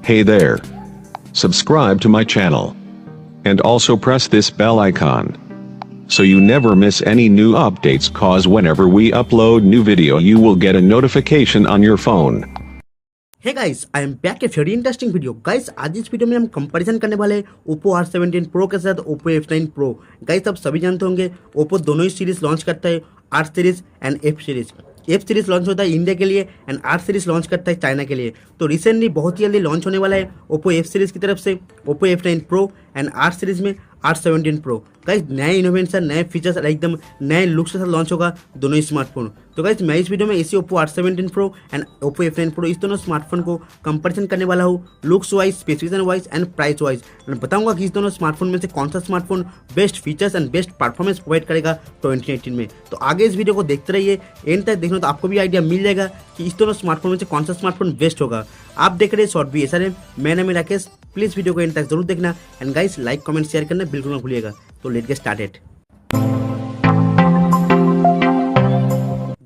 Hey there. Subscribe to my channel. And also press this bell icon. So you never miss any new updates, cause whenever we upload new video you will get a notification on your phone. Hey guys, I am back a very interesting video. Guys आज इस video में हम comparison करने वाले हैं Oppo R17 Pro के साथ Oppo F9 Pro। Guys आप सभी जानते होंगे Oppo दोनों ही सीरीज लॉन्च करता है, R series and F series. F series launch होता है इंडिया के लिए एंड R सीरीज लॉन्च करता है चाइना के लिए। तो रिसेंटली बहुत ही जल्दी लॉन्च होने वाला है Oppo F सीरीज की तरफ से Oppo F9 Pro and R series में R17 Pro। गाइस नए इनोवेशन, नए फीचर्स, एकदम नए लुक्स के साथ लॉन्च होगा दोनों ही स्मार्टफोन। तो गाइस मैं इस वीडियो में इसी Oppo R17 Pro and Oppo F9 Pro इस दोनों स्मार्टफोन को कंपैरिजन करने वाला हूँ, looks wise, specification wise and price wise. And बताऊंगा कि इस दोनों स्मार्टफोन में से कौन सा smartphone best features and best performance provide करेगा 2018 में। तो आगे इस वीडियो को देखते रहिए, एंड तक देखना तो आपको भी आइडिया मिल जाएगा कि इस दोनों स्मार्टफोन में से कौन सा स्मार्टफोन बेस्ट होगा। आप देख रहे हैं शॉर्ट भी ऐसा है, मैं नाम है राकेश। प्लीज वीडियो को एंड तक जरूर देखना and guys like comment share करना बिल्कुल ना भूलिएगा। तो let's get started.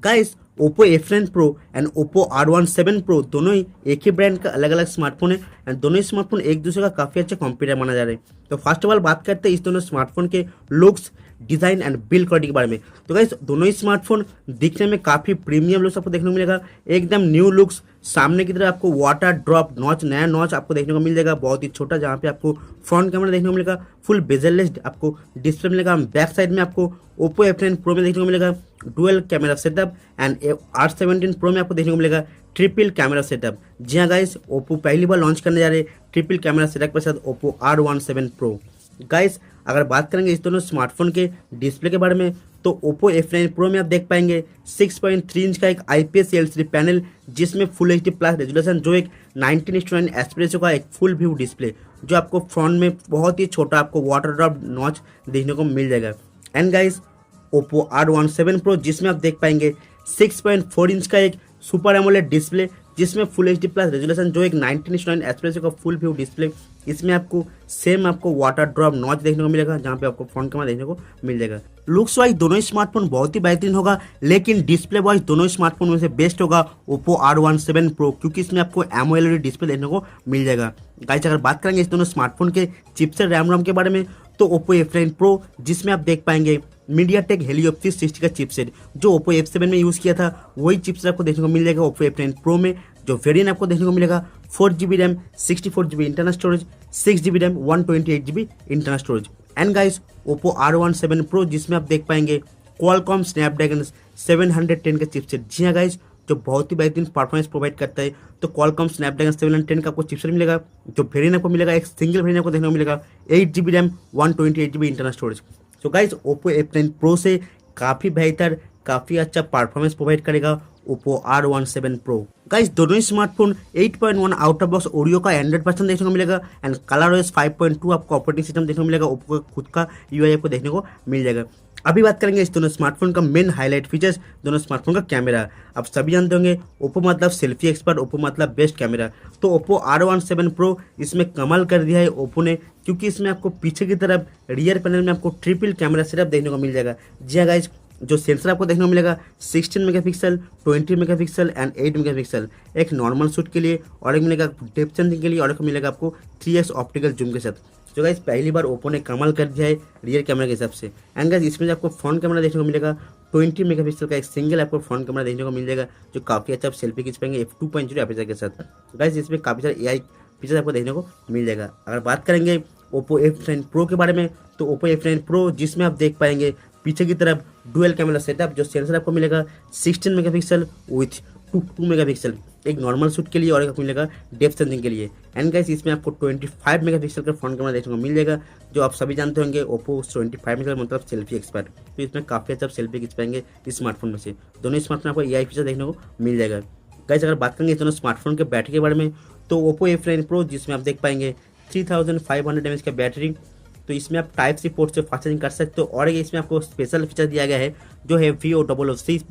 Guys Oppo F9 Pro and Oppo R17 Pro दोनों ही एक ही ब्रांड का अलग अलग स्मार्टफोन है एंड दोनों ही स्मार्टफोन एक दूसरे का काफ़ी अच्छा कॉम्पिटिटर माना जा रहा है। तो फर्स्ट ऑफ ऑल बात करते हैं इस दोनों स्मार्टफोन के looks, design and build quality के बारे में। तो गाइस दोनों ही स्मार्टफोन दिखने में काफ़ी प्रीमियम लुक्स आपको देखने को मिलेगा, एकदम न्यू लुक्स। सामने की तरफ आपको वाटर ड्रॉप नॉच, नया नॉच आपको देखने को मिल जाएगा, बहुत ही छोटा, जहाँ पे आपको फ्रंट कैमरा देखने को मिलेगा, फुल बेजललेस आपको डिस्प्ले मिलेगा। बैक साइड में आपको Oppo F9 Pro में देखने को मिलेगा dual camera setup and R17 Pro में आपको देखने को मिलेगा ट्रिपल कैमरा सेटअप। जी हाँ गाइस, Oppo पहली बार लॉन्च करने जा रहे हैं ट्रिपल कैमरा सेटअप के साथ Oppo R17 Pro। गाइस अगर बात करेंगे इस दोनों स्मार्टफोन के डिस्प्ले के बारे में, तो Oppo F9 Pro में आप देख पाएंगे 6.3 इंच का एक IPS LCD पैनल, जिसमें फुल HD प्लस रेजोल्यूशन, जो एक 19:9 एस्पेरेसो का एक फुल व्यू डिस्प्ले, जो आपको फ्रंट में बहुत ही छोटा आपको वाटर ड्रॉप नॉच देखने को मिल जाएगा। And guys Oppo R17 Pro जिसमें आप देख पाएंगे 6.4 इंच का एक सुपर एमोलेड डिस्प्ले, जिसमें फुल HD प्लस रेजोल्यूशन, जो एक 19:9 एस्पेरेसो का फुल व्यू डिस्प्ले। इसमें आपको सेम आपको वाटर ड्रॉप नॉच देखने को मिलेगा, जहाँ पे आपको फ्रंट कैमरा देखने को मिल जाएगा। लुक्स वाइज दोनों ही स्मार्टफोन बहुत ही बेहतरीन होगा, लेकिन डिस्प्ले वाइज दोनों ही स्मार्टफोन में से बेस्ट होगा Oppo R17 Pro, क्योंकि इसमें आपको AMOLED डिस्प्ले देखने को मिल जाएगा। गाइस अगर बात करेंगे इस दोनों स्मार्टफोन के चिपसेट रैम रोम के बारे में, तो Oppo F9 Pro जिसमें आप देख पाएंगे MediaTek Helio P60 का चिपसेट, जो Oppo F7 में यूज़ किया था, वही चिपसेट आपको देखने को मिल जाएगा Oppo F9 Pro में। जो वेरिएंट आपको देखने को मिलेगा 4GB RAM, 64GB internal storage, 6GB RAM, 128GB internal storage. And guys Oppo R17 Pro जिसमें आप देख पाएंगे Qualcomm Snapdragon 710 का चिपसेट। जी हाँ गाइस, जो बहुत ही बेहतरीन परफॉर्मेंस प्रोवाइड करता है। तो Qualcomm Snapdragon 710 का आपको चिपसेट मिलेगा। जो वेरिएंट आपको मिलेगा, एक सिंगल वेरिएंट आपको देखने को मिलेगा 8GB RAM, 128GB internal storage. तो गाइस Oppo F9 Pro से काफ़ी बेहतर, काफ़ी अच्छा परफॉर्मेंस प्रोवाइड करेगा Oppo R17 Pro। गाइस दोनों ही smartphone 8.1 out of box Oreo का एंड्रॉइड वर्जन देखने को मिलेगा एंड ColorOS 5.2 आपको ऑपरेटिंग सिस्टम देखने को मिलेगा। Oppo का खुद का UI आपको देखने को मिल जाएगा। अभी बात करेंगे इस दोनों स्मार्टफोन का मेन हाईलाइट फीचर्स, दोनों स्मार्टफोन का कैमरा। आप सभी जानते होंगे Oppo मतलब सेल्फी एक्सपर्ट, Oppo मतलब बेस्ट कैमरा। तो Oppo R17 Pro इसमें कमाल कर दिया है Oppo ने, क्योंकि इसमें आपको पीछे की तरफ रियर पैनल में आपको ट्रिपल कैमरा सेटअप देखने को मिल जाएगा। जी हाँ गाइस, जो सेंसर आपको देखने को मिलेगा 16 मेगापिक्सल, 20 मेगापिक्सल एंड 8 मेगापिक्सल, एक नॉर्मल शूट के लिए, और एक मिलेगा डेप्थ सेंसिंग के लिए, और एक मिलेगा आपको 3x ऑप्टिकल जूम के साथ। जो गाइस पहली बार Oppo ने कमाल कर दिया है रियर कैमरा के हिसाब से। एंड गाइस इसमें आपको फ्रंट कैमरा देखने को मिलेगा 20 मेगापिक्सल का एक सिंगल आपको फ्रंट कैमरा देखने को मिल जाएगा, जो काफ़ी अच्छा आप सेल्फी खींच पाएंगे f2.0 एपर्चर के साथ। गाइस इसमें काफ़ी सारे AI फीचर्स आपको देखने को मिल जाएगा। अगर बात करेंगे Oppo F9 Pro के बारे में, तो Oppo F9 Pro जिसमें आप देख पाएंगे पीछे की तरफ डुअल कैमरा सेटअप, जो सेंसर आपको मिलेगा 16 मेगापिक्सल विथ 2 मेगापिक्सल, एक नॉर्मल शूट के लिए और एक मिलेगा डेप्थ सेंसिंग के लिए। एंड गाइस इसमें आपको 25 मेगापिक्सल का फ्रंट कैमरा देखने को मिल जाएगा, जो आप सभी जानते होंगे Oppo 25 मेगापिक्सल मतलब सेल्फी एक्सपर्ट। तो इसमें काफ़ी अच्छा सेल्फी खींच पाएंगे इस स्मार्टफोन में से। दोनों स्मार्टफोन आपको AI फीचर देखने को मिल जाएगा। गाइस अगर बात करेंगे इस दोनों स्मार्टफोन के बैटरी के बारे में, तो Oppo F9 Pro जिसमें आप देख पाएंगे 3500 mAh का बैटरी, तो इसमें आप टाइप सी पोर्ट से फास्ट चार्जिंग कर सकते हो। और इसमें आपको स्पेशल फीचर दिया गया है, जो है VOCC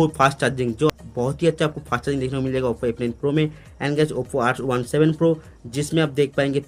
फास्ट चार्जिंग, जो बहुत ही अच्छा आपको फास्ट चार्जिंग देखने को मिल जाएगा Oppo F9 Pro में। And guys Oppo R17 Pro जिसमें आप देख पाएंगे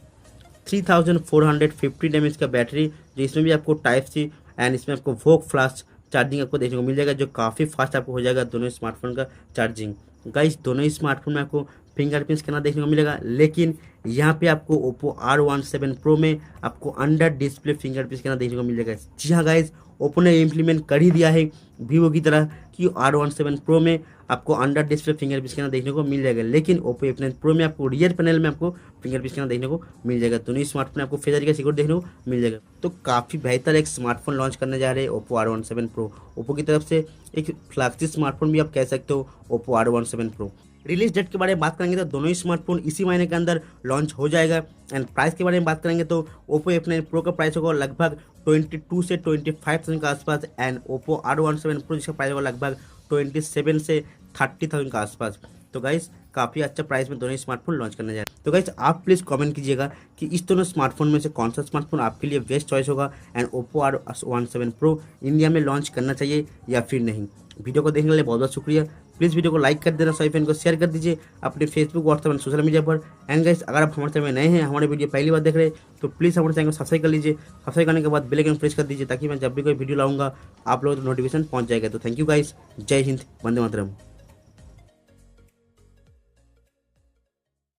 3450 mAh का बैटरी, जो इसमें भी आपको टाइप सी एंड इसमें आपको वोक फास्ट चार्जिंग आपको देखने को मिल जाएगा, जो काफ़ी फास्ट आपको हो जाएगा दोनों स्मार्टफोन का चार्जिंग। गाइस दोनों ही स्मार्टफोन में आपको फिंगरप्रिंट स्कैनर देखने को मिलेगा, लेकिन यहाँ पे आपको Oppo R17 Pro में आपको अंडर डिस्प्ले फिंगरप्रिंट स्कैनर देखने को मिल जाएगा। जी हाँ गाइज, ओप्पो ने इम्प्लीमेंट कर ही दिया है वीवो की तरह कि R17 Pro में आपको अंडर डिस्प्ले फिंगरप्रिंट स्कैनर देखने को मिल जाएगा, लेकिन Oppo F9 Pro में आपको रियर पैनल में आपको फिंगरप्रिंट स्कैनर देखने को मिल जाएगा। दोनों ही स्मार्टफोन आपको फेस आईडी का सिक्योरिटी देखने को मिल जाएगा। तो काफ़ी बेहतर एक स्मार्टफोन लॉन्च करने जा रहे हैं Oppo R17 Pro। ओप्पो की तरफ से एक फ्लैगशिप स्मार्टफोन भी आप कह सकते हो Oppo R17 Pro। Release date के बारे में बात करेंगे तो दोनों ही स्मार्टफोन इसी महीने के अंदर लॉन्च हो जाएगा। एंड प्राइस के बारे में बात करेंगे तो Oppo F9 Pro का प्राइस होगा लगभग 22 से 25,000 के आसपास, एंड Oppo R17 Pro जिसका प्राइस होगा लगभग 27 से 30,000 के आसपास। तो गाइस काफ़ी अच्छा प्राइस में दोनों ही स्मार्टफोन लॉन्च करने जा रहे हैं। तो गाइस आप प्लीज़ कमेंट कीजिएगा कि इस दोनों स्मार्टफोन में से कौन सा स्मार्टफोन आपके लिए बेस्ट चॉइस होगा, and Oppo R17 Pro India में लॉन्च करना चाहिए या फिर नहीं। वीडियो को देखने के लिए बहुत बहुत शुक्रिया। प्लीज़ वीडियो को लाइक कर देना, सभी फ्रेंड को शेयर कर दीजिए अपने Facebook, WhatsApp and social media पर। एंड गाइस अगर आप हमारे चैनल में नए हैं, हमारे वीडियो पहली बार देख रहे हैं, तो प्लीज़ हमारे चैनल को सब्सक्राइब कर लीजिए। सब्सक्राइब करने के बाद बेल आइकन प्रेस कर दीजिए ताकि मैं जब भी कोई वीडियो लाऊंगा आप लोगों को नोटिफिकेशन पहुंच जाएगा। तो थैंक यू गाइस, जय हिंद, वंदे मातरम।